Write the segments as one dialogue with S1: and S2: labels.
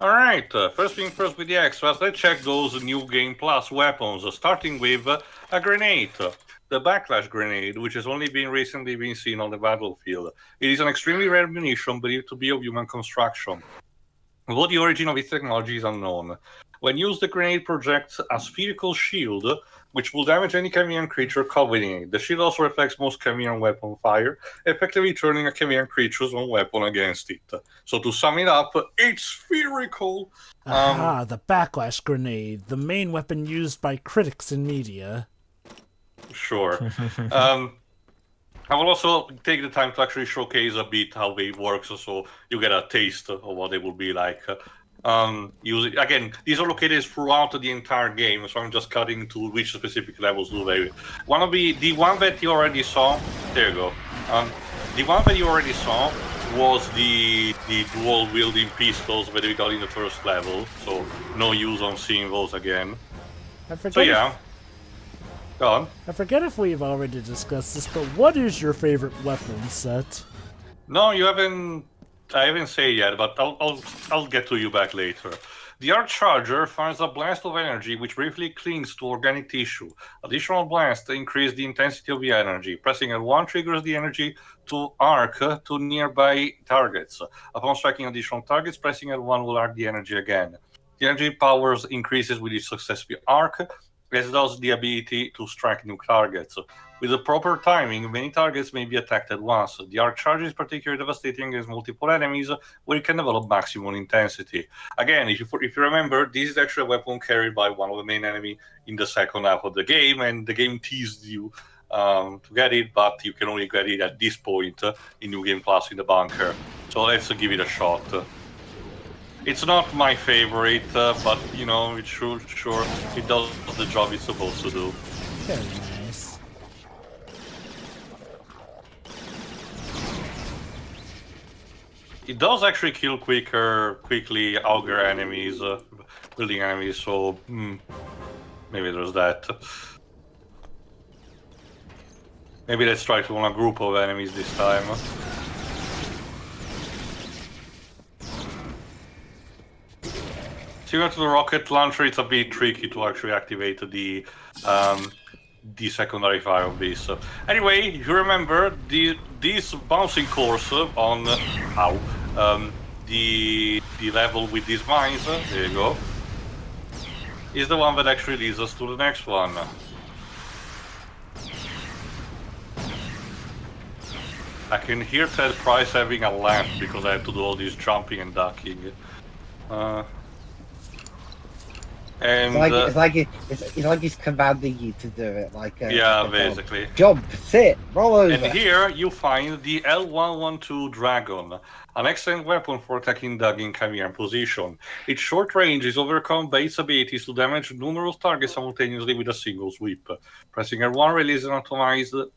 S1: Alright, first thing first with the extras, let's check those new Game Plus weapons, starting with a grenade. The Backlash Grenade, which has only recently been seen on the battlefield. It is an extremely rare munition believed to be of human construction. Although the origin of its technology is unknown. When used, the grenade projects a spherical shield, which will damage any Chimerian creature covering it. The shield also reflects most Chimerian weapon fire, effectively turning a Chimerian creature's own weapon against it. So to sum it up, it's spherical.
S2: Aha, the Backlash Grenade, the main weapon used by critics in media.
S1: Sure. I will also take the time to actually showcase a bit how they work, so you get a taste of what they will be like. Again, these are located throughout the entire game, so I'm just cutting to which specific levels do they. The one that you already saw. There you go. The one that you already saw was the dual wielding pistols that we got in the first level, so no use on seeing those again. So yeah. Go on.
S2: I forget if we've already discussed this, but what is your favorite weapon set?
S1: No, you haven't. I haven't said yet, but I'll get to you back later. The Arc Charger fires a blast of energy which briefly clings to organic tissue. Additional blasts increase the intensity of the energy. Pressing L1 triggers the energy to arc to nearby targets. Upon striking additional targets, pressing L1 will arc the energy again. The energy powers increases with each successive arc, as does the ability to strike new targets. With the proper timing, many targets may be attacked at once. The arc charge is particularly devastating against multiple enemies, where it can develop maximum intensity. Again, if you remember, this is actually a weapon carried by one of the main enemies in the second half of the game, and the game teased you to get it, but you can only get it at this point in New Game Plus in the bunker. So let's give it a shot. It's not my favorite, but you know, it's sure it does the job it's supposed to do.
S2: Very nice.
S1: It does actually kill quickly auger enemies, building enemies, so maybe there's that. Maybe let's try to run a group of enemies this time. Similar to the rocket launcher, it's a bit tricky to actually activate the secondary fire of this. Anyway, if you remember, this bouncing course on the level with these mines, there you go, is the one that actually leads us to the next one. I can hear Ted Price having a laugh because I have to do all this jumping and ducking. And
S3: it's like he's commanding you to do it,
S1: yeah, basically.
S3: Jump, sit, roll over.
S1: And here you find the L112 Dragon, an excellent weapon for attacking Dug in Chimerian position. Its short range is overcome by its abilities to damage numerous targets simultaneously with a single sweep. Pressing L1 releases an atomized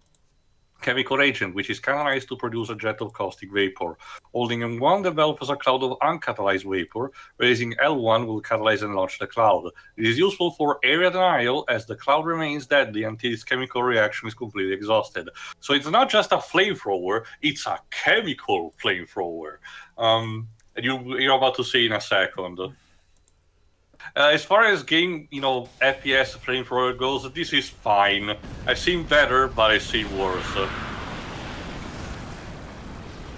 S1: chemical agent, which is catalyzed to produce a jet of caustic vapor. Holding M1 develops a cloud of uncatalyzed vapor. Raising L1 will catalyze and launch the cloud. It is useful for area denial, as the cloud remains deadly until its chemical reaction is completely exhausted. So it's not just a flamethrower, it's a chemical flamethrower. And you're about to see in a second. As far as game, FPS flamethrower goes, this is fine. I've seen better, but I've seen worse.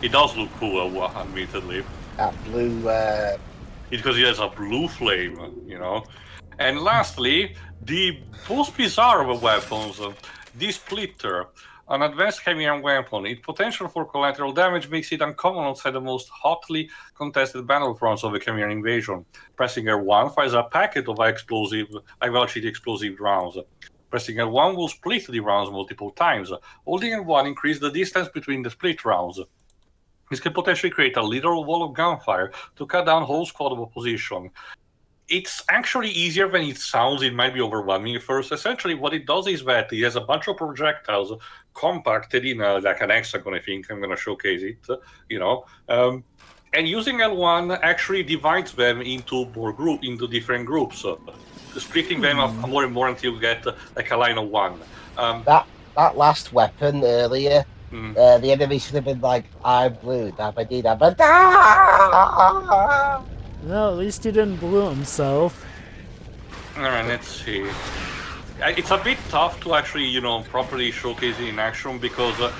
S1: It does look cool, admittedly.
S3: That blue...
S1: It's because it has a blue flame, And lastly, the most bizarre of weapons, the Splitter. An advanced Chimerian weapon. Its potential for collateral damage makes it uncommon outside the most hotly contested battlefronts of the Chimerian invasion. Pressing R1 fires a packet of high-velocity explosive rounds. Pressing L1 will split the rounds multiple times. Holding L1 increases the distance between the split rounds. This can potentially create a literal wall of gunfire to cut down whole squad of opposition. It's actually easier than it sounds. It might be overwhelming at first. Essentially, what it does is that it has a bunch of projectiles compacted in like an hexagon, I think. I'm going to showcase it, and using L1 actually divides them into different groups, splitting them up more and more until you get like a line of one.
S3: That last weapon earlier, the enemy should have been like, I'm blue, dabba-dee-dabba-da!
S2: Well, at least he didn't blow himself.
S1: Alright, let's see. It's a bit tough to actually, properly showcase it in action because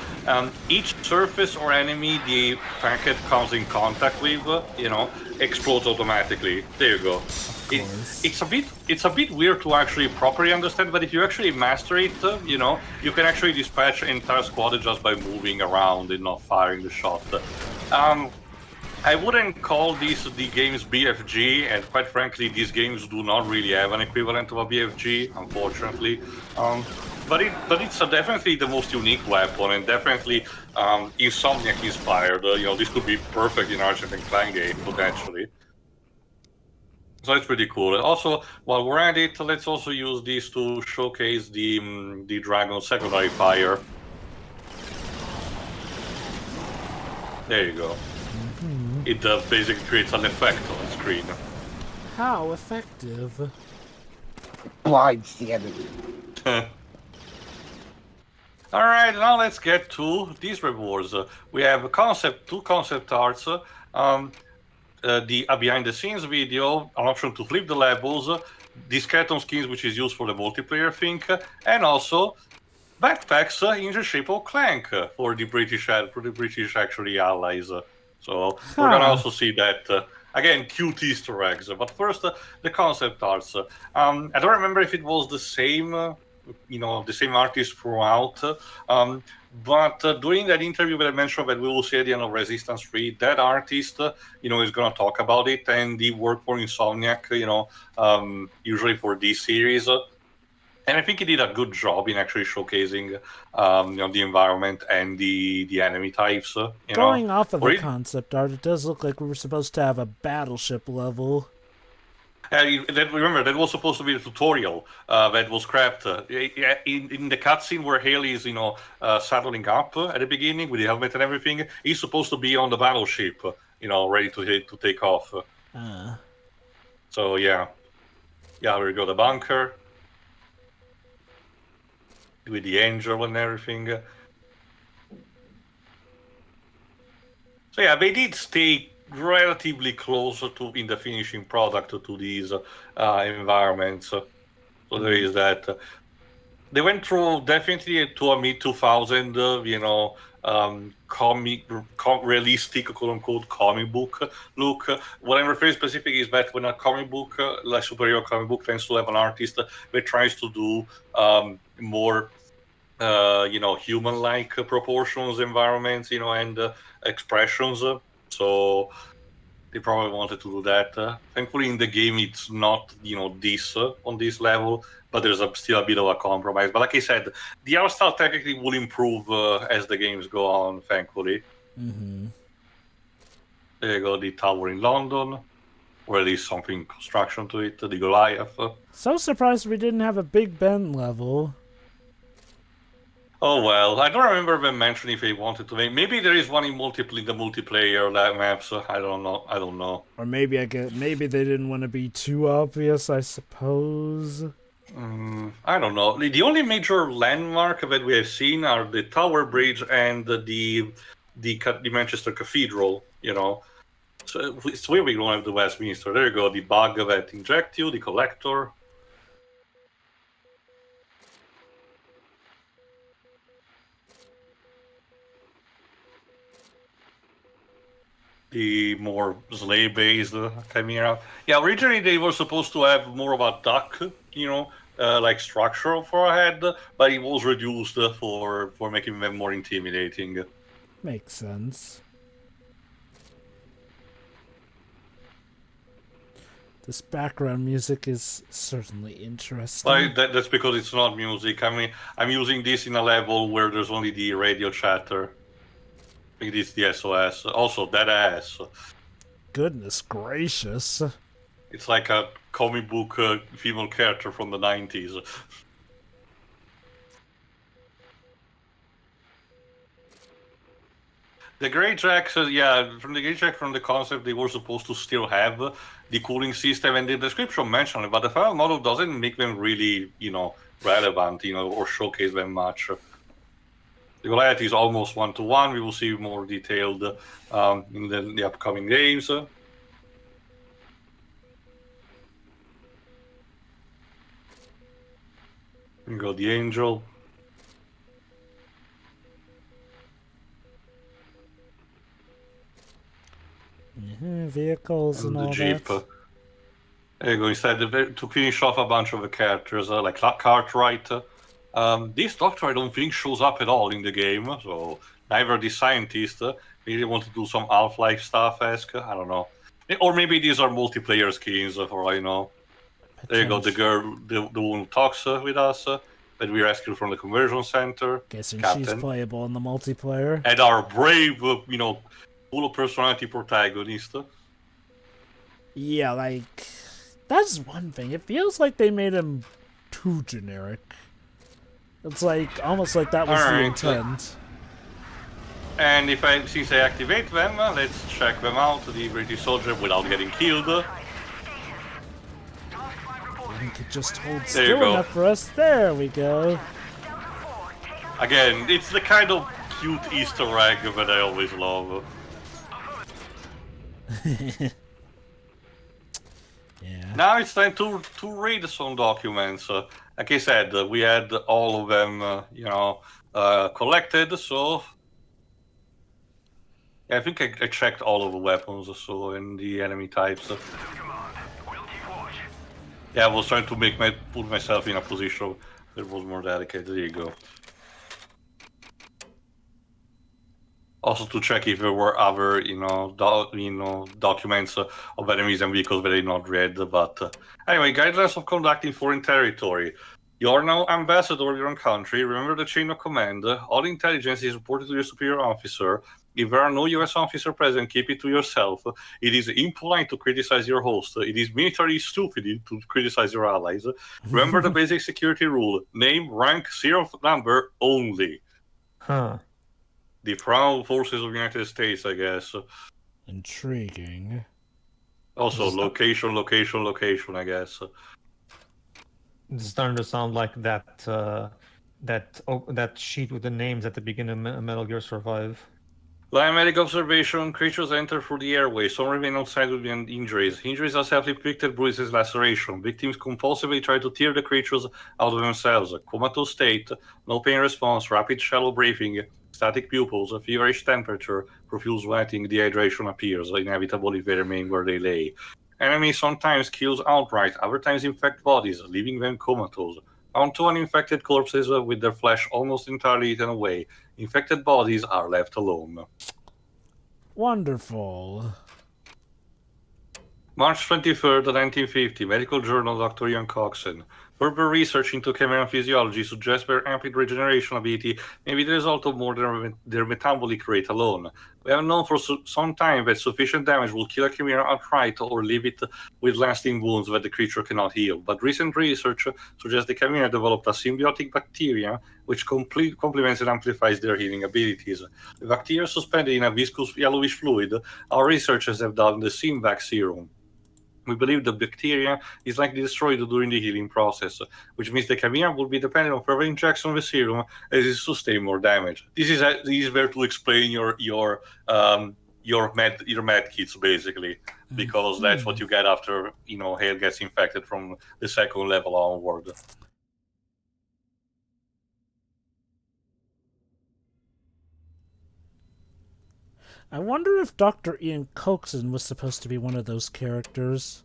S1: each surface or enemy the packet comes in contact with, explodes automatically. There you go. It's a bit weird to actually properly understand, but if you actually master it, you can actually dispatch an entire squad just by moving around and not firing the shot. I wouldn't call these the game's BFG, and quite frankly, these games do not really have an equivalent of a BFG, unfortunately. But it's definitely the most unique weapon, and definitely Insomniac inspired. This could be perfect in Argent Clan game potentially. So it's pretty cool. Also, while we're at it, let's also use these to showcase the Dragon secondary fire. There you go. It basically creates an effect on the screen.
S2: How effective?
S3: Blinds the enemy.
S1: Alright, now let's get to these rewards. We have two concept arts, the behind-the-scenes video, an option to flip the levels, the skeleton skins, which is used for the multiplayer thing, and also backpacks in the shape of Clank for the British actually allies. So we're gonna also see that again, cute Easter eggs. But first, the concept arts. I don't remember if it was the same, the same artist throughout. But during that interview that I mentioned that we will see at the end of Resistance 3, that artist, is gonna talk about it, and he worked for Insomniac, usually for this series. And I think he did a good job in actually showcasing, the environment and the enemy types.
S2: Going off of the concept art, it does look like we were supposed to have a battleship level.
S1: Remember, that was supposed to be the tutorial that was scrapped. In the cutscene where Haley is, saddling up at the beginning with the helmet and everything, he's supposed to be on the battleship, ready to take off. So yeah, here we go, the bunker with the angel and everything. So yeah, they did stay relatively close to in the finishing product to these environments. So there is that. They went through definitely to a mid 2000, realistic, quote unquote, comic book look. What I'm referring specific is that when a comic book, like superhero comic book, tends to have an artist that tries to do more human-like proportions, environments, and expressions. So they probably wanted to do that. Thankfully, in the game, it's not, this on this level, but there's still a bit of a compromise. But like I said, the art style technically will improve as the games go on, thankfully. There you go, the tower in London, or at least something construction to it, the Goliath.
S2: So surprised we didn't have a Big Ben level.
S1: Oh well, I don't remember them mentioning if they wanted to make. Maybe there is one in the multiplayer maps. I don't know.
S2: Or maybe maybe they didn't want to be too obvious, I suppose.
S1: I don't know. The only major landmark that we have seen are the Tower Bridge and the Manchester Cathedral. So it's where we don't have the Westminster. There you go. The bug that inject you, the collector. The more sleigh-based Chimera. Yeah, originally they were supposed to have more of a duck, like structure for a head, but it was reduced for making them more intimidating.
S2: Makes sense. This background music is certainly interesting.
S1: That's because it's not music. I mean, I'm using this in a level where there's only the radio chatter. I think it's the SOS. Also, that ass.
S2: Goodness gracious.
S1: It's like a comic book female character from the 90s. The Grey Jacks, from the Grey Jack, from the concept, they were supposed to still have the cooling system, and the description mentioned it, but the final model doesn't make them really, relevant, or showcase them much. The Goliath is almost one-to-one. We will see more detailed in the upcoming games. You got the Angel.
S2: Vehicles and
S1: the
S2: all
S1: Jeep.
S2: that.
S1: There you go. Instead, to finish off a bunch of the characters, like Cartwright. This Doctor, I don't think, shows up at all in the game, so neither the scientist. Maybe they want to do some Half-Life stuff-esque. I don't know. Or maybe these are multiplayer skins, for all I know. There you go, the girl, the one who talks with us, that we rescued from the conversion center.
S2: Guessing
S1: Captain.
S2: she's playable in the multiplayer.
S1: And our brave, full of personality protagonist.
S2: Yeah, like, that's one thing. It feels like they made him too generic. It's like, almost like that was the intent.
S1: And since I activate them, let's check them out, the British soldier, without getting killed.
S2: I think it just holds still enough for us. There we go.
S1: Again, it's the kind of cute Easter egg that I always love.
S2: Yeah.
S1: Now it's time to read some documents. Like I said, we had all of them, collected, so... Yeah, I think I checked all of the weapons, so, and the enemy types. Yeah, I was trying to put myself in a position that was more delicate. There you go. Also to check if there were other, documents of enemies and vehicles that I not read. But anyway, guidelines of conducting foreign territory. You are now ambassador of your own country. Remember the chain of command. All intelligence is reported to your superior officer. If there are no U.S. officers present, keep it to yourself. It is impolite to criticize your host. It is military stupid to criticize your allies. Remember the basic security rule. Name, rank, serial number only.
S4: Huh.
S1: The Proud Forces of the United States, I guess.
S2: Intriguing.
S1: Also, location, I guess.
S4: It's starting to sound like that sheet with the names at the beginning of Metal Gear Survive.
S1: Climatic observation, creatures enter through the airway. Some remain outside with injuries. Injuries are self-inflicted, bruises, laceration. Victims compulsively try to tear the creatures out of themselves. Comatose state, no pain response, rapid shallow breathing, static pupils, a feverish temperature, profuse sweating, dehydration appears, inevitable if they remain where they lay. Enemy sometimes kills outright, other times infect bodies, leaving them comatose. Found 2 uninfected corpses with their flesh almost entirely eaten away. Infected bodies are left alone.
S2: Wonderful.
S1: March 23rd, 1950, Medical Journal, Dr. Ian Coxon. Further research into Chimera physiology suggests their rapid regeneration ability may be the result of more than their metabolic rate alone. We have known for some time that sufficient damage will kill a Chimera outright or leave it with lasting wounds that the creature cannot heal. But recent research suggests the Chimera developed a symbiotic bacteria which complements and amplifies their healing abilities. The bacteria suspended in a viscous yellowish fluid, our researchers have done the Symvac serum. We believe the bacteria is likely destroyed during the healing process, which means the Chimera will be dependent on further injection of the serum as it sustains more damage. This is there to explain your med kits basically, because that's what you get after Hale gets infected from the second level onward.
S2: I wonder if Dr. Ian Coxon was supposed to be one of those characters.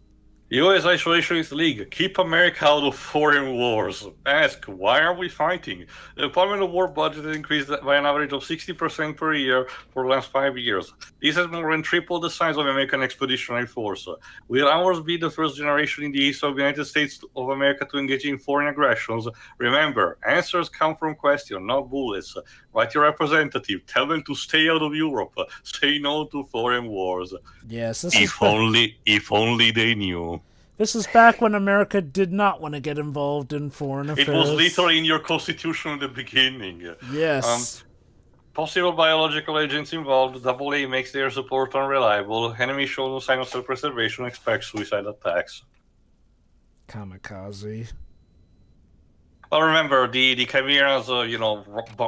S1: U.S. Isolationist League, keep America out of foreign wars. Ask, why are we fighting? The Department of War budget increased by an average of 60% per year for the last 5 years. This has more than tripled the size of the American Expeditionary Force. Will ours be the first generation in the East of the United States of America to engage in foreign aggressions? Remember, answers come from questions, not bullets. Write your representative. Tell them to stay out of Europe. Say no to foreign wars.
S2: Yes,
S1: If only they knew.
S2: This is back when America did not want to get involved in foreign affairs.
S1: It was literally in your constitution at the beginning.
S2: Yes.
S1: Possible biological agents involved. AA makes their support unreliable. Enemy show no sign of self-preservation. Expect suicide attacks.
S2: Kamikaze.
S1: Well, remember, the Chimeras,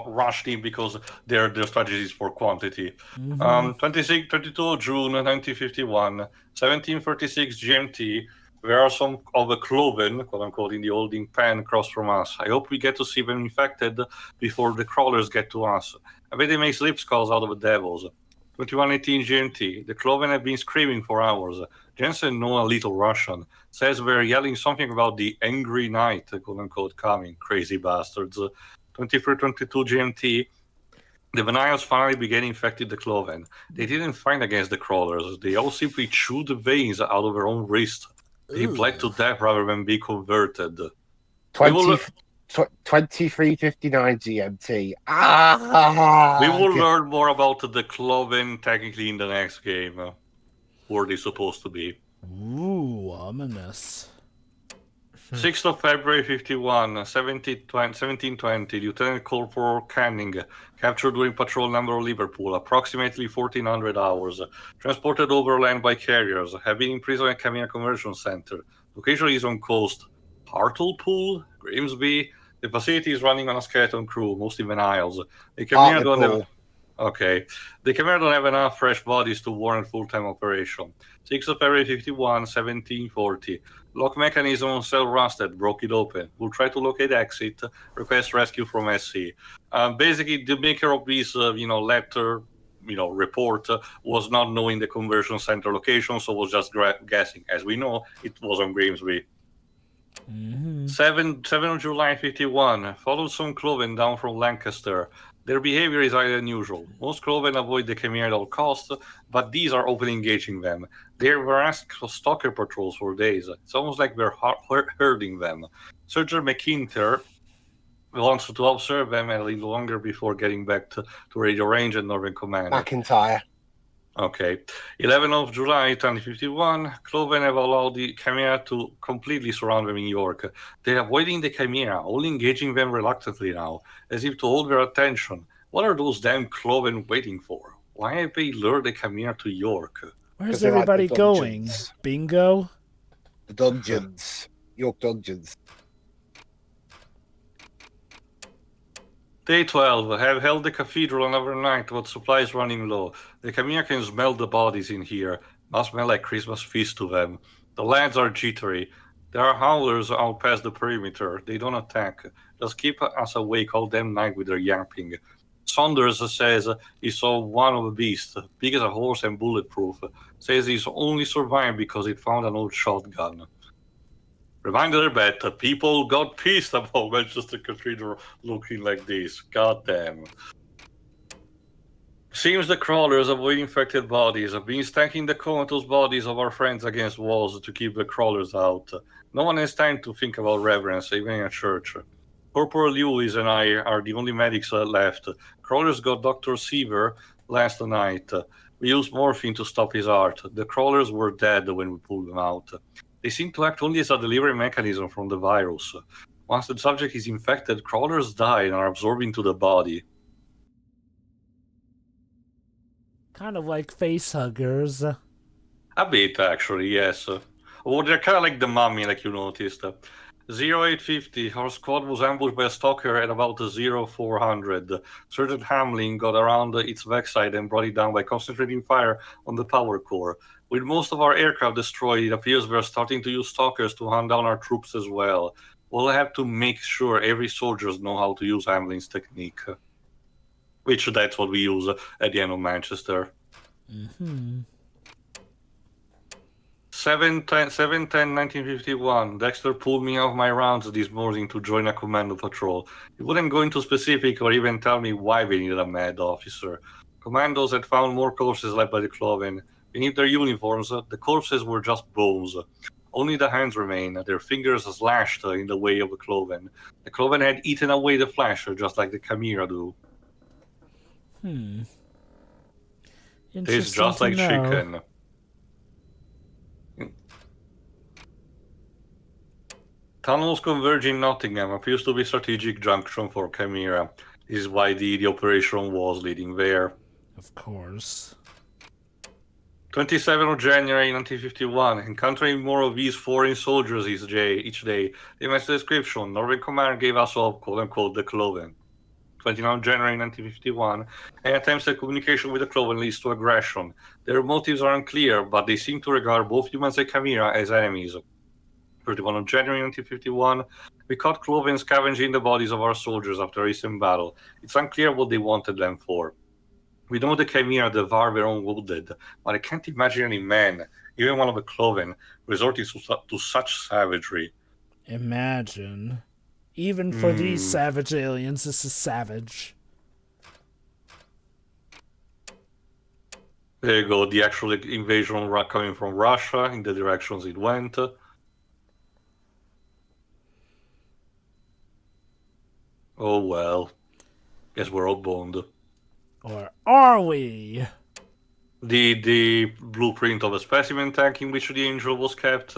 S1: rushed in because their strategy is for quantity. 22 June 1951, 1736 GMT, There are some of the Cloven, quote-unquote, in the holding pen across from us. I hope we get to see them infected before the crawlers get to us. I bet they make slip skulls out of the devils. 2118 GMT. The Cloven have been screaming for hours. Jensen knows a little Russian. Says they're yelling something about the angry night, quote-unquote, coming. Crazy bastards. 2322 GMT. The Vanilles finally began infecting the Cloven. They didn't fight against the crawlers. They all simply chewed the veins out of their own wrist. They bled to death rather than be converted.
S3: 2359 GMT. Ah!
S1: We will learn more about the Cloven technically in the next game. Who are they supposed to be?
S2: Ooh, ominous.
S1: 6th of February 51, 1720, Lieutenant Corporal Canning, captured during patrol number Liverpool, approximately 1400 hours, transported overland by carriers, have been imprisoned at Camina Conversion Center. Location is on coast. Hartlepool, Grimsby. The facility is running on a skeleton crew, mostly Vanilles. The Camina don't have... Okay. The Camina don't have enough fresh bodies to warrant full-time operation. 6th of February 51, 1740. Lock mechanism on cell rusted, broke it open. We'll try to locate exit, request rescue from SC. Basically, the maker of this, letter, report was not knowing the conversion center location, so was just guessing. As we know, it was on Grimsby. 7 of July 51, followed some Cloven down from Lancaster. Their behavior is highly unusual. Most Cloven avoid the Chimera at all costs, but these are openly engaging them. They harassed stalker patrols for days. It's almost like we're herding them. Sergeant McIntyre wants to observe them a little longer before getting back to radio range and Northern Command.
S3: McIntyre.
S1: Okay. 11 of July 2051, Cloven have allowed the Chimera to completely surround them in York. They're avoiding the Chimera, only engaging them reluctantly now, as if to hold their attention. What are those damn Cloven waiting for? Why have they lured the Chimera to York?
S2: Where's everybody going? Bingo?
S3: The dungeons. York dungeons.
S1: Day 12. Have held the cathedral another night, but supplies running low. The Chimera can smell the bodies in here. Must smell like Christmas feast to them. The lads are jittery. There are howlers out past the perimeter. They don't attack. Just keep us awake all damn night with their yapping. Saunders says he saw one of the beasts, big as a horse and bulletproof. Says he's only survived because he found an old shotgun. Reminder that people got pissed about Manchester Cathedral looking like this. God damn. Seems the crawlers avoid infected bodies have been stacking the comatose bodies of our friends against walls to keep the crawlers out. No one has time to think about reverence, even in a church. Corporal Lewis and I are the only medics left. Crawlers got Dr. Seaver last night. We used morphine to stop his heart. The crawlers were dead when we pulled them out. They seem to act only as a delivery mechanism from the virus. Once the subject is infected, crawlers die and are absorbed into the body.
S2: Kind of like facehuggers.
S1: A bit, actually, yes. Well, they're kind of like the mummy, like you noticed. 0850, our squad was ambushed by a stalker at about 0400. Sergeant Hamlin got around its backside and brought it down by concentrating fire on the power core. With most of our aircraft destroyed, it appears we're starting to use stalkers to hunt down our troops as well. We'll have to make sure every soldier knows how to use Hamlin's technique. Which that's what we use at the end of Manchester. 7/10/1951. Dexter pulled me off my rounds this morning to join a commando patrol. He wouldn't go into specific or even tell me why we needed a med officer. Commandos had found more corpses left by the Cloven. Beneath their uniforms, the corpses were just bones. Only the hands remained, their fingers slashed in the way of the Cloven. The Cloven had eaten away the flesh, just like the Chimera do. Tastes just like chicken. Tunnels converging Nottingham appears to be a strategic junction for Chimera. This is why the operation was leading there.
S2: Of course.
S1: 27th of January 1951. Encountering more of these foreign soldiers each day. They match the description. Northern Command gave us up, quote-unquote, the Cloven. 29th January 1951. Any attempts at communication with the Cloven leads to aggression. Their motives are unclear, but they seem to regard both humans and Chimera as enemies. 31 of January 1951, we caught Cloven scavenging the bodies of our soldiers after a recent battle. It's unclear what they wanted them for. We know the Chimera devour their own wounded, but I can't imagine any man, even one of the Cloven, resorting to such savagery.
S2: Imagine. Even for these savage aliens, this is savage.
S1: There you go, the actual invasion coming from Russia in the directions it went. Oh well, guess we're all boned.
S2: Or are we?
S1: The blueprint of a specimen tank in which the angel was kept.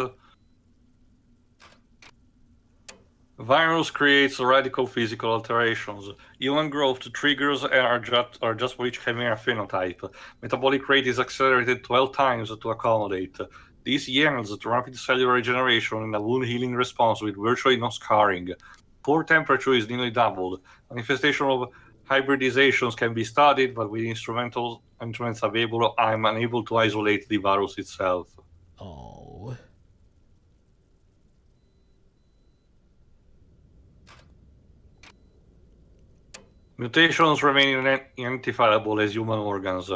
S1: Virus creates radical physical alterations. Human growth triggers are just for each chimera phenotype. Metabolic rate is accelerated 12 times to accommodate. This yields rapid cellular regeneration and a wound healing response with virtually no scarring. Core temperature is nearly doubled. Manifestation of hybridizations can be studied, but with instruments available, I'm unable to isolate the virus itself.
S2: Oh.
S1: Mutations remain identifiable as human organs,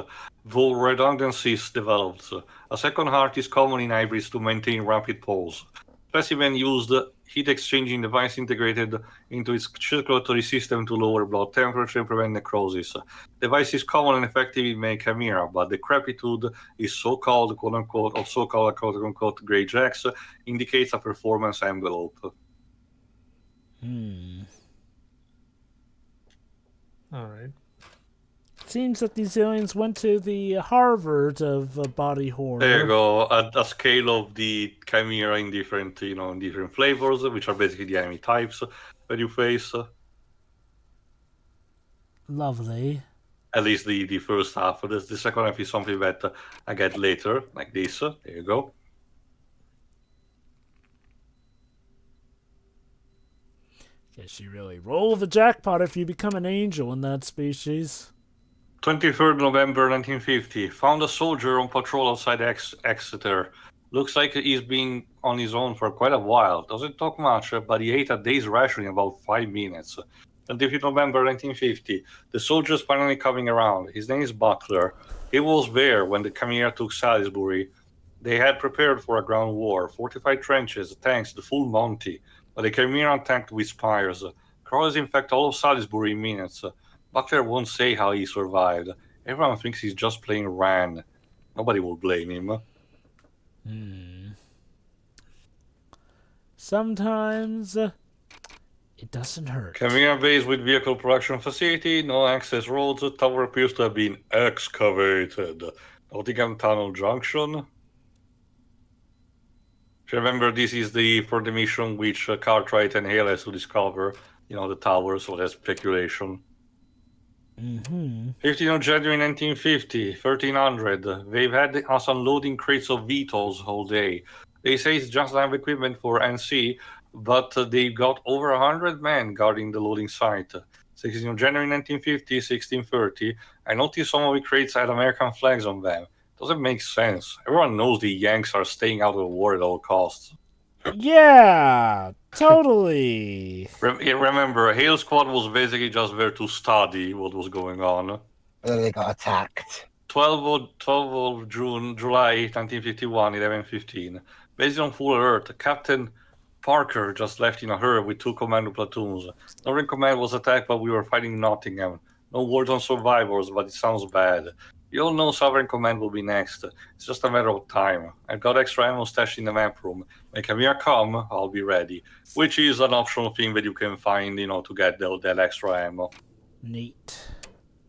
S1: though redundancies developed. A second heart is common in hybrids to maintain rapid pulse. Specimen used heat-exchanging device integrated into its circulatory system to lower blood temperature and prevent necrosis. Device is common and effective in many chimera, but decrepitude is so-called quote-unquote of so-called quote-unquote gray jacks indicates a performance envelope.
S4: All right.
S2: Seems that these aliens went to the Harvard of body horror.
S1: There you go. A scale of the chimera in different flavors, which are basically the enemy types that you face.
S2: Lovely.
S1: At least the first half. The second half is something that I get later, like this. There you go.
S2: Guess you really roll the jackpot if you become an angel in that species.
S1: 23rd November 1950. Found a soldier on patrol outside Exeter. Looks like he's been on his own for quite a while. Doesn't talk much, but he ate a day's ration in about 5 minutes. 25th November 1950. The soldier's finally coming around. His name is Butler. He was there when the Chimera took Salisbury. They had prepared for a ground war, fortified trenches, tanks, the full Monty. But the Chimera tanked with spires. Crows infect all of Salisbury in minutes. Butler won't say how he survived. Everyone thinks he's just plain ran. Nobody will blame him.
S2: Sometimes it doesn't hurt.
S1: Chimera base with vehicle production facility, no access roads. Tower appears to have been excavated. Nottingham Tunnel Junction. Remember, this is for the mission which Cartwright and Hale has to discover, the tower, so that's speculation. 15th of January 1950, 1300. They've had us unloading crates of VTOLs all day. They say it's just enough equipment for NC, but they've got over 100 men guarding the loading site. 16th of January 1950, 1630. I noticed some of the crates had American flags on them. Doesn't make sense. Everyone knows the Yanks are staying out of the war at all costs.
S2: Yeah, totally.
S1: Remember, Hale Squad was basically just there to study what was going on.
S3: And then they got attacked.
S1: 12 of July 1951, 11:15. Based on full alert, Captain Parker just left in a hurry with 2 commando platoons. Northern Command was attacked while we were fighting Nottingham. No word on survivors, but it sounds bad. You all know Southern Command will be next. It's just a matter of time. I've got extra ammo stashed in the map room. When Chimera come, I'll be ready. Which is an optional thing that you can find, to get that extra ammo.
S2: Neat.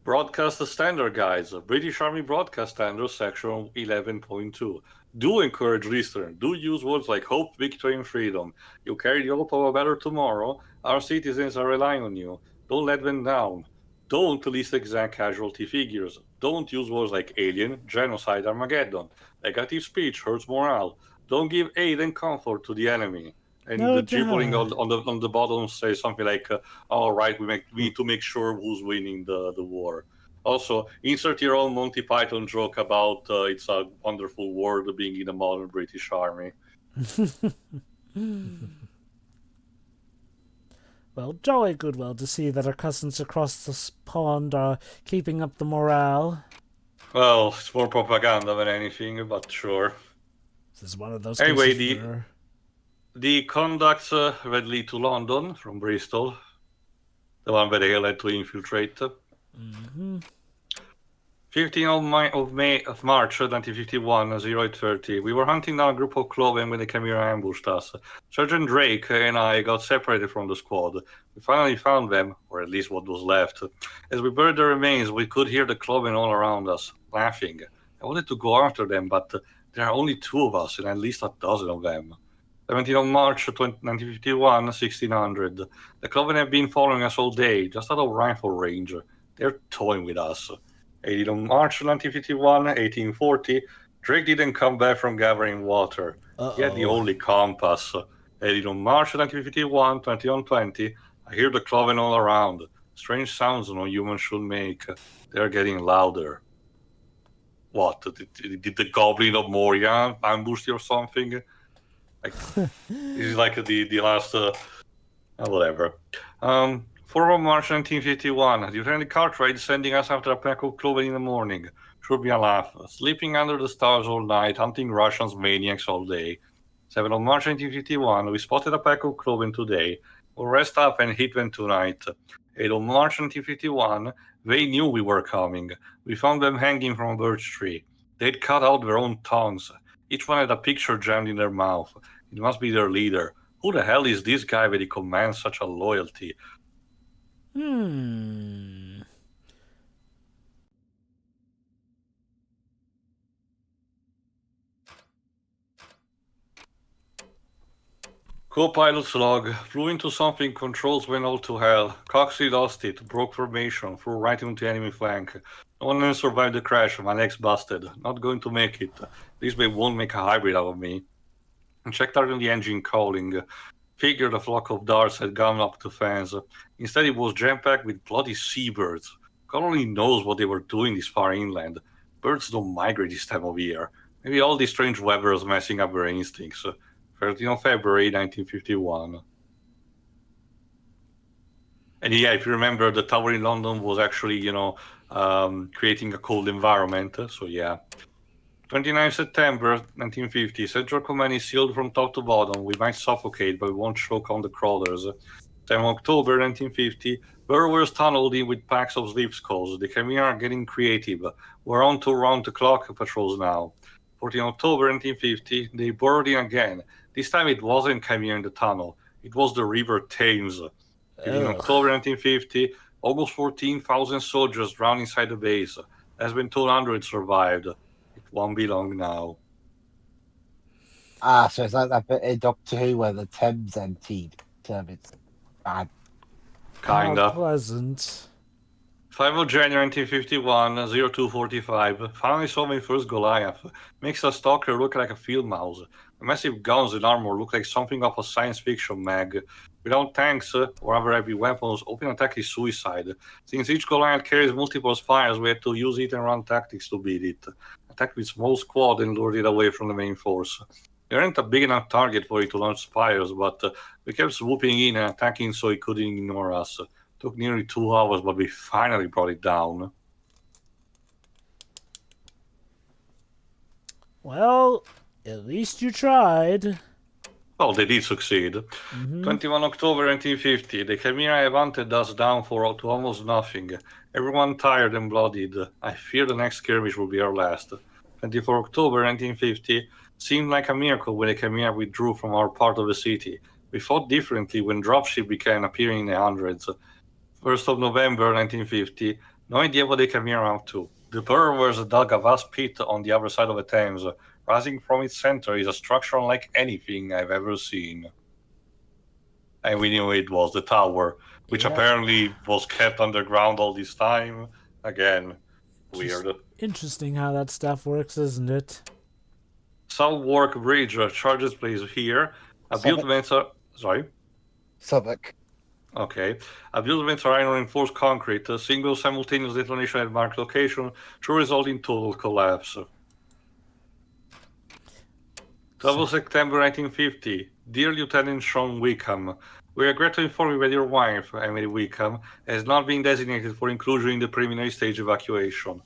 S1: Broadcast Standard Guides. British Army Broadcast Standards, Section 11.2. Do encourage listeners. Do use words like hope, victory, and freedom. You carry the hope of a better tomorrow. Our citizens are relying on you. Don't let them down. Don't list exact casualty figures. Don't use words like alien, genocide, Armageddon. Negative speech hurts morale. Don't give aid and comfort to the enemy. And the dribbling on the bottom says something like, all right, we need to make sure who's winning the war. Also, insert your own Monty Python joke about it's a wonderful world being in the modern British Army.
S2: Well, jolly goodwill to see that our cousins across the pond are keeping up the morale.
S1: Well, it's more propaganda than anything, but sure.
S2: This is one of those
S1: Anyway,
S2: cases where...
S1: the conducts lead to London from Bristol, the one where they led to infiltrate. 15th of March 1951, 0830. We were hunting down a group of Cloven when they came here and ambushed us. Sergeant Drake and I got separated from the squad. We finally found them, or at least what was left. As we buried the remains, we could hear the Cloven all around us, laughing. I wanted to go after them, but there are only 2 of us and at least a dozen of them. 17th of March 1951, 1600. The Cloven have been following us all day, just out of rifle range. They're toying with us. 18th of March 1951, 1840. Drake didn't come back from gathering water. He had the only compass. 18th of March 1951, 20 on 20. I hear the Cloven all around. Strange sounds no human should make. They're getting louder. What? Did the Goblin of Moria ambush you or something? Like, this is like the last... whatever. 4th of March 1951. Lieutenant Cartwright sending us after a pack of Cloven in the morning. Should be a laugh. Sleeping under the stars all night, hunting Russians maniacs all day. 7th of March 1951. We spotted a pack of Cloven today. We'll rest up and hit them tonight. 8th of March 1951. They knew we were coming. We found them hanging from a birch tree. They'd cut out their own tongues. Each one had a picture jammed in their mouth. It must be their leader. Who the hell is this guy that he commands such a loyalty? Co-pilot's log. Flew into something, controls went all to hell. Coxey lost it, broke formation, flew right into enemy flank. No one else survived the crash, my leg's busted. Not going to make it. This way won't make a hybrid out of me. And checked out the engine calling. Figured a flock of darts had gone up the fence. Instead, it was jam-packed with bloody seabirds. God only knows what they were doing this far inland. Birds don't migrate this time of year. Maybe all this strange weather is messing up their instincts. 13th of February, 1951. And yeah, if you remember, the tower in London was actually, creating a cold environment. So yeah. 29 September 1950. Central Command is sealed from top to bottom. We might suffocate, but we won't choke on the crawlers. 10 October 1950. Burrowers tunneled in with packs of sleep skulls. The Khmer are getting creative. We're on to round-the-clock patrols now. 14 October 1950. They burrowed in again. This time it wasn't Khmer in the tunnel. It was the River Thames. 15 October 1950. Almost 14,000 soldiers drowned inside the base. Has been 200 survived. It won't be long now.
S3: So it's like that bit in Doctor Who where the Thames emptied. It's bad.
S1: Kinda.
S2: How pleasant.
S1: 5 of January 1951, 0245. Finally saw my first Goliath. Makes a stalker look like a field mouse. The massive guns and armor look like something of a science fiction mag. Without tanks or other heavy weapons, open attack is suicide. Since each Goliath carries multiple fires, we had to use hit and run tactics to beat it. Attack with small squad and lured it away from the main force. There aren't a big enough target for it to launch fires, but we kept swooping in and attacking so it couldn't ignore us. Took nearly 2 hours, but we finally brought it down.
S2: Well, at least you tried.
S1: Well, they did succeed. 21 October 1950. The Khmer have hunted us down to almost nothing. Everyone tired and bloodied. I fear the next skirmish will be our last. 24 October 1950. Seemed like a miracle when the Khmer withdrew from our part of the city. We fought differently when dropship began appearing in the hundreds. 1st of November 1950. No idea what they came here up to. The burrowers dug a vast pit on the other side of the Thames. Rising from its center is a structure unlike anything I've ever seen. And we knew it was the tower, which apparently was kept underground all this time. Again, weird.
S2: Just interesting how that stuff works, isn't it?
S1: Southwark Bridge charges place here.
S3: Southwark.
S1: Okay. Abutments are iron reinforced concrete. A single simultaneous detonation at marked location should result in total collapse. 12 September 1950. Dear Lieutenant Sean Wickham, we regret to inform you that your wife, Emily Wickham, has not been designated for inclusion in the preliminary stage evacuation.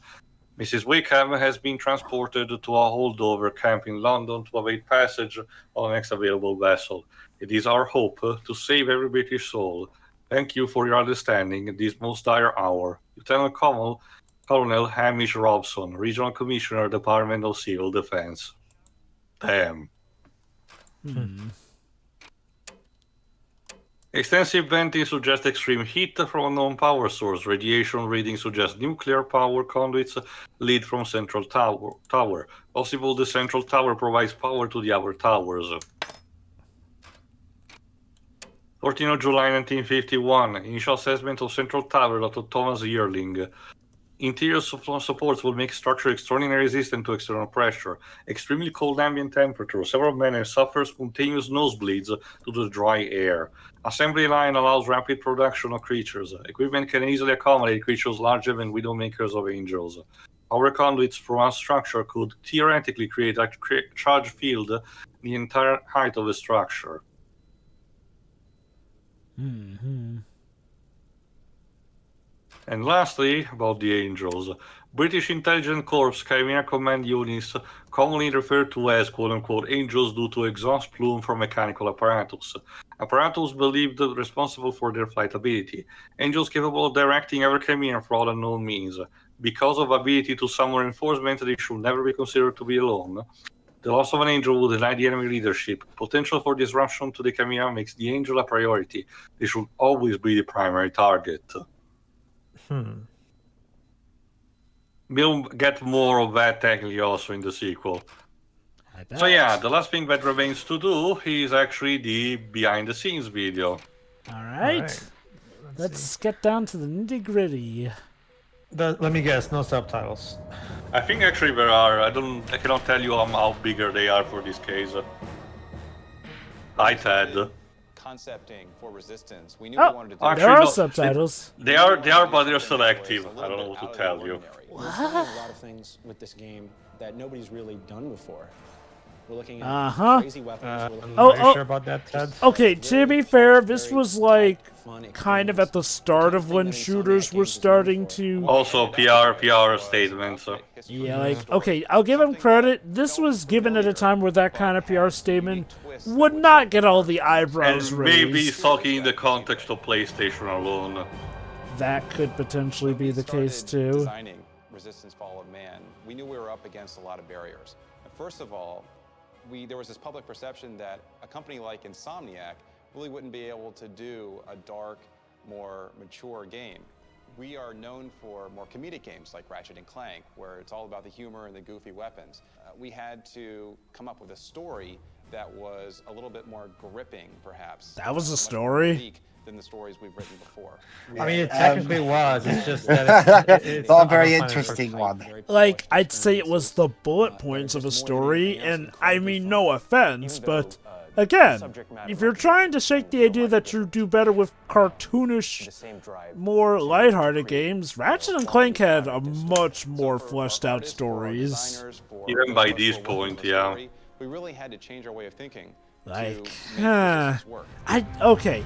S1: Mrs. Wickham has been transported to a holdover camp in London to await passage on the next available vessel. It is our hope to save every British soul. Thank you for your understanding in this most dire hour. Lieutenant Colonel Hamish Robson, Regional Commissioner, Department of Civil Defense. Damn. Extensive venting suggests extreme heat from a known power source. Radiation readings suggest nuclear power conduits lead from central tower. Possible the central tower provides power to the other towers. 14th of July 1951. Initial assessment of central tower, Dr. Thomas Yearling. Interior supports will make structure extraordinarily resistant to external pressure. Extremely cold ambient temperature. Several men have suffered spontaneous nosebleeds due to the dry air. Assembly line allows rapid production of creatures. Equipment can easily accommodate creatures larger than Widowmakers of Angels. Power conduits from our structure could theoretically create a charge field the entire height of the structure. And lastly, about the Angels. British Intelligence Corps Caribbean Command units, commonly referred to as quote-unquote angels due to exhaust plume from mechanical apparatus. Apparatus believed responsible for their flight ability. Angels capable of directing every Caribbean for all unknown means. Because of ability to summon reinforcement, they should never be considered to be alone. The loss of an angel would deny the enemy leadership. Potential for disruption to the Caribbean makes the angel a priority. They should always be the primary target. We'll get more of that technically also in the sequel. So yeah, the last thing that remains to do is actually the behind the scenes video.
S2: Alright. Let's get down to the nitty gritty.
S4: Let me guess, no subtitles.
S1: I think actually there are. I cannot tell you how bigger they are for this case. Hi Ted.
S5: Concepting for Resistance. We knew
S2: Oh,
S5: we wanted to do
S1: actually,
S2: there are
S1: no,
S2: subtitles.
S1: They are, but they're selective. I don't know what to tell you.
S6: We're trying a lot of things with this game that nobody's really done before. We're looking at crazy weapons. We're looking
S4: Are you sure about that, Ted?
S2: Okay, to be fair, this was like kind of at the start of when shooters were starting to...
S1: Also, PR statements.
S2: Yeah, like, okay, I'll give him credit. This was given at a time where that kind of PR statement would not get all the eyebrows
S1: And
S2: raised.
S1: maybe talking in the context of PlayStation alone.
S2: That could potentially be the case too.
S5: Designing Resistance Fall of Man, we knew we were up against a lot of barriers. First of all, there was this public perception that a company like Insomniac really wouldn't be able to do a dark, more mature game. We are known for more comedic games like Ratchet and Clank, where it's all about the humor and the goofy weapons. We had to come up with a story that was a little bit more gripping, perhaps.
S2: That was a
S5: much more
S2: story?
S5: unique than the stories we've written before.
S4: I mean, it technically was. It's just that it's
S3: not a
S4: not
S3: very
S4: a fun
S3: interesting one.
S2: Like, I'd say it was the bullet points of a story, and I mean no offense, but again, if you're trying to shake the idea that you do better with cartoonish, more lighthearted games, Ratchet and Clank had a much more fleshed out stories.
S1: Even by this point, yeah.
S5: We really had to change our way of thinking.
S2: Like,
S5: work.
S2: okay.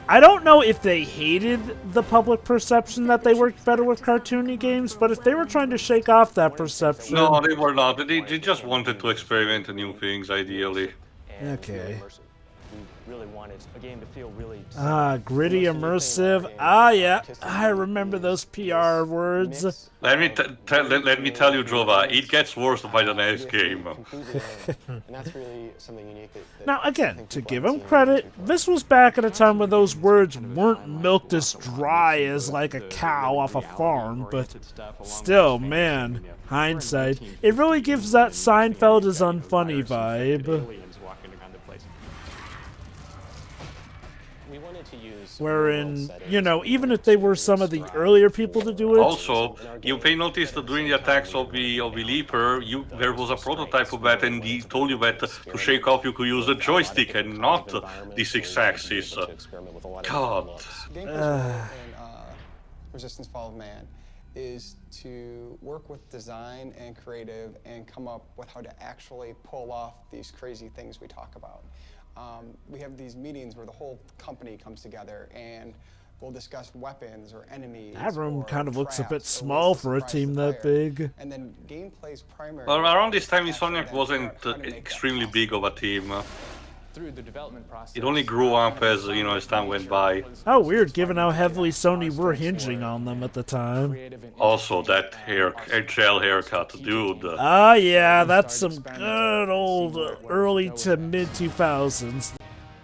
S2: I don't know if they hated the public perception that they worked better with cartoony games, but if they were trying to shake off that perception...
S1: No, they were not. They just wanted to experiment new things, ideally.
S2: Okay.
S7: We really wanted a game to feel really
S2: Gritty, immersive. Ah, yeah. I remember those PR words.
S1: Let me tell you, Jova, it gets worse by the next game.
S6: and that's really something unique that
S2: Now,
S6: I
S2: again,
S6: think
S2: to
S6: people
S2: give
S6: haven't
S2: him
S6: seen
S2: credit,
S6: before.
S2: this was back at a time when those words weren't milked as dry as like a cow off a farm, but still, man, hindsight, it really gives that Seinfeld is unfunny vibe.
S6: We wanted to use
S2: Wherein, you know, even if they were some of the earlier people to do it,
S1: Also, you may notice that during the attacks of the Leaper, there was a prototype of that, and he told you that to shake off you could use a joystick and not the 6-axis. God.
S8: Resistance Fall of Man is to work with design and creative and come up with how to actually pull off these crazy things we talk about. we have these meetings where the whole company comes together and we'll discuss weapons or enemies.
S2: That room
S8: or
S2: kind of looks a bit
S8: traps or
S2: small
S8: ways to
S2: for a
S8: surprise
S2: team
S8: the
S2: that
S8: player.
S2: big.
S8: And then gameplay's primary.
S1: Well, around this time,
S8: action
S1: Insomniac
S8: then
S1: wasn't
S8: figure out how to make that
S1: extremely big
S8: possible.
S1: of a team.
S9: Through the development process,
S1: It only grew up as, you know, as time went by.
S2: How weird, given how heavily Sony were hinging on them at the time.
S1: Also, that gel haircut, dude.
S2: Ah, yeah, that's some good old early to mid 2000s.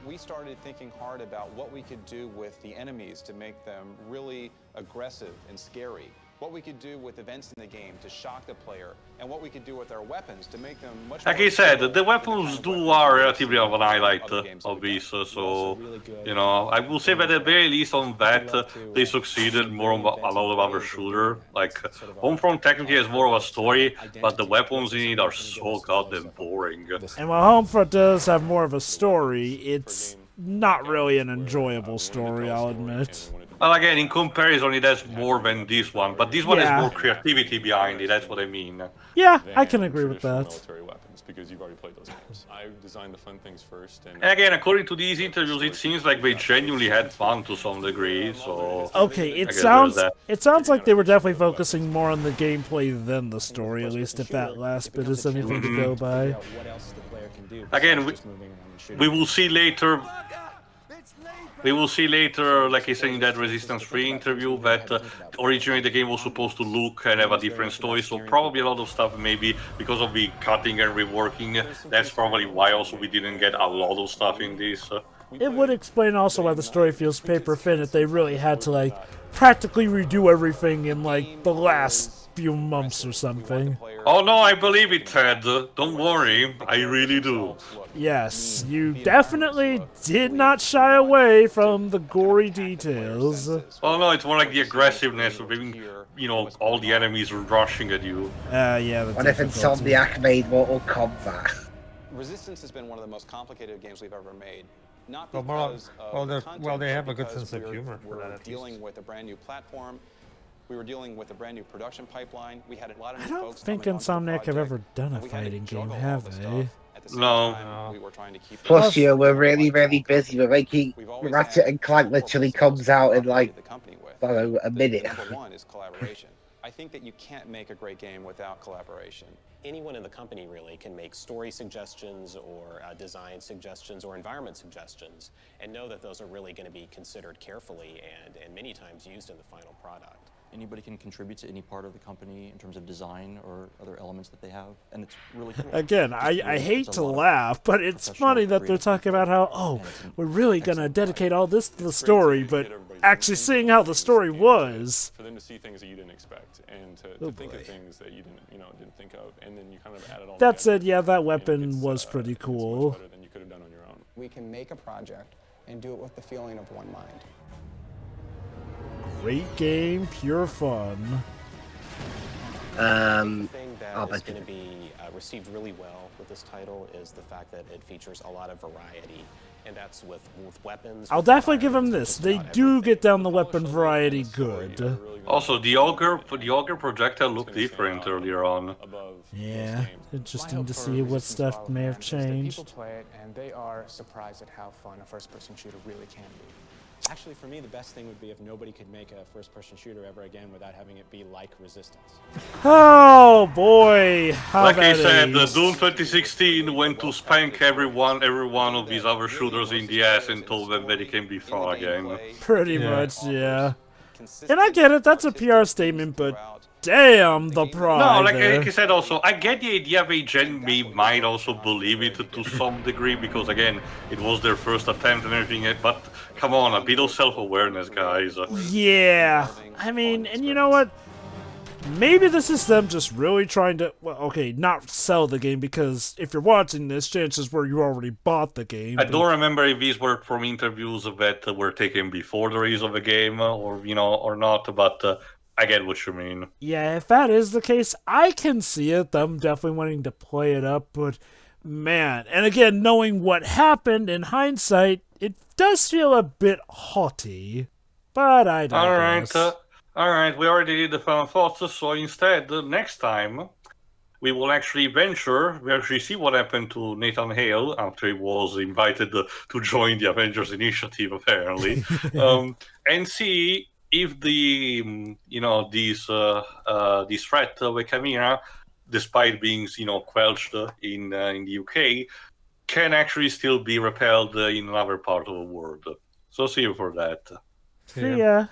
S5: We started thinking hard about what we could do with the enemies to make them really aggressive and scary. What we could do with events in the game to shock the player, and what we could do with our weapons to make them much more...
S1: Like I said, the weapons are relatively of an highlight of this, so, you know, I will say that at the very least on that, they succeeded more on a lot of other shooter. Like, Homefront technically has more of a story, but the weapons in it are so goddamn boring.
S2: And while Homefront does have more of a story, it's not really an enjoyable story, I'll admit.
S1: Well, again, in comparison, it has more than this one, but this one
S2: Yeah.
S1: has more creativity behind it, that's what I mean.
S2: Yeah, I can agree with that.
S10: Military weapons, because you've already played those games. I designed the fun things first, and
S1: Again, according to these interviews, it seems like they genuinely had fun to some degree, so...
S2: Okay,
S1: I
S2: it
S1: guess
S2: sounds
S1: there's that.
S2: it sounds like they were definitely focusing more on the gameplay than the story, at least if that last bit is anything to go by.
S6: What else the player can do
S1: Again,
S6: besides just moving around and shooting.
S1: We will see later... We will see later, like I said in that Resistance 3 interview, that originally the game was supposed to look and have a different story, so probably a lot of stuff maybe because of the cutting and reworking, that's probably why also we didn't get a lot of stuff in this.
S2: It would explain also why the story feels paper thin if they really had to, like, practically redo everything in, like, the last few months or something.
S1: Oh no, I believe it, Ted. Don't worry, I really do.
S2: Yes, you definitely did not shy away from the gory details.
S1: Oh no, it's more like the aggressiveness of having, you know, all the enemies rushing at you.
S2: Yeah, the
S3: What if
S2: difficulty.
S3: Insomniac made Mortal Kombat?
S5: Resistance has been one of the most complicated games we've ever made. Not
S4: Well,
S5: because of the content,
S4: they have a good
S5: because
S4: sense of humor for
S5: we're
S4: that, at
S5: dealing
S4: least.
S5: with a brand new platform. We were dealing with a brand new production pipeline. We had a lot of new
S2: I don't
S5: folks
S2: think
S5: coming onto the
S2: Insomniac have
S5: project,
S2: ever done a
S5: and we had to
S2: fighting game,
S5: juggle all
S2: have
S5: the
S2: they?
S5: stuff. At the same
S1: No.
S5: time, we were trying to keep
S3: Plus, you we're really, really busy. We're making Ratchet and Clank literally comes out in like, I don't know, a minute.
S5: Number one is collaboration. I think that you can't make a great game without collaboration.
S7: Anyone in the company really can make story suggestions or design suggestions or environment suggestions and know that those are really going to be considered carefully and many times used in the final product.
S11: Anybody can contribute to any part of the company in terms of design or other elements that they have, and it's really cool.
S2: Again, I hate to laugh, but it's funny that they're talking about how, oh, we're really gonna dedicate all this to the story, but actually seeing how the story was.
S10: For them to see things that you didn't expect, and to think of things that you didn't think of, and then you kind of add it all
S2: That
S10: together.
S2: said, yeah, that weapon was pretty cool.
S10: It's much better than you could have done on your own.
S8: We can make a project and do it with the feeling of one mind.
S2: Great game, pure fun.
S7: The thing that is going to be received really well with this title is the fact that it features a lot of variety, and that's with weapons.
S2: I'll definitely give them this. They do get down the weapon variety good.
S1: Also, the Auger projectile looked different earlier on.
S2: Yeah, interesting to see what stuff may have changed.
S9: People play it, and they are surprised at how fun a first-person shooter really can be.
S6: Actually, for me, the best thing would be if nobody could make a first-person shooter ever again without having it be like Resistance.
S2: Oh boy, how
S1: Like I
S2: that
S1: said,
S2: is.
S1: Doom 2016 went to spank every one of these other shooters in the ass and told them that it can be fun again.
S2: Pretty much, yeah. And I get it, that's a PR statement, but damn the pride
S1: No, like
S2: there.
S1: I said also, I get the idea they genuinely might also believe it to some degree, because again, it was their first attempt and everything, but come on, a bit of self-awareness, guys.
S2: Yeah, I mean, and you know what? Maybe this is them just really trying to, well, okay, not sell the game, because if you're watching this, chances were you already bought the game.
S1: I
S2: but-
S1: don't remember if these were from interviews that were taken before the release of the game, or, you know, or not, but I get what you mean.
S2: Yeah, if that is the case, I can see it, them definitely wanting to play it up, but man, and again, knowing what happened in hindsight, it does feel a bit haughty, but I digress.
S1: Alright, we already did the final thoughts, so instead, next time, we will actually venture. We actually see what happened to Nathan Hale after he was invited to join the Avengers Initiative, apparently, and see if the this threat of Chimera, despite being quelched in the UK, can actually still be repelled in another part of the world. So see you for that.
S2: See ya.